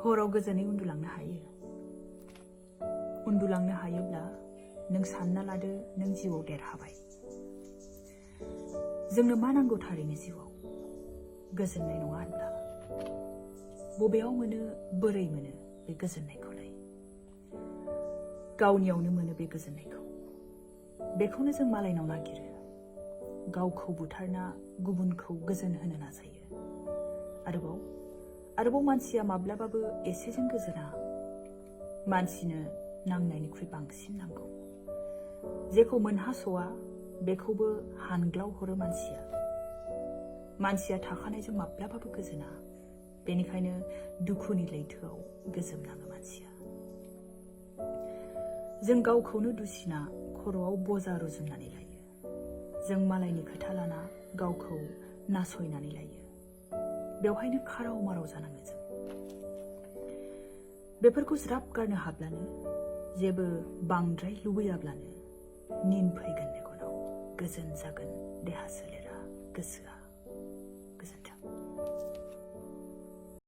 हराव गोजोनै उन्दुलांनो हायो। उन्दुलांनो हायोब्ला नों सानना लादो नों जिउआव देरहाबाय। जोंनो मा नांगौ थारैनो जिउआव? गोजोननाय नङा होनब्ला? बबेयाव मोनो, बोरै मोनो बे गोजोननायखौलाय? गावनियावनो मोनो बे गोजोननायखौ। बेखौनो जों मालायनाव नागिरो। गावखौ बुथारना गुबुनखौ गोजोन होनो नाजायो। आरोबाव मानसिया माब्लाबाबो एसेजों गोजोना। मानसिनो नांनायनिख्रुइ बांसिन नांगौ। जेखौ मोनहास'आ बेखौबो हानग्लाव हरो मानसिया। मानसिया थाखानायजों माब्लाबाबो गोजोना। बेनिखायनो दुखुनि लैथोआव गोजोमनाङो मानसिया। जों गावखौनो दुसिना खर'आव बजा रुजुननानै लायो। जों मालायनि खोथा लाना गावखौ नासयनानै लायो। बेवहायनो खाराव माराव जानाङो जों। बेफोरखौ ज्राब गारनो हाब्लानो, जेबो बांद्राय लुबैयाब्लानो निन फैगोन मेगनाव, गोजोन जागोन देहा सोलेरा, गोसोआ।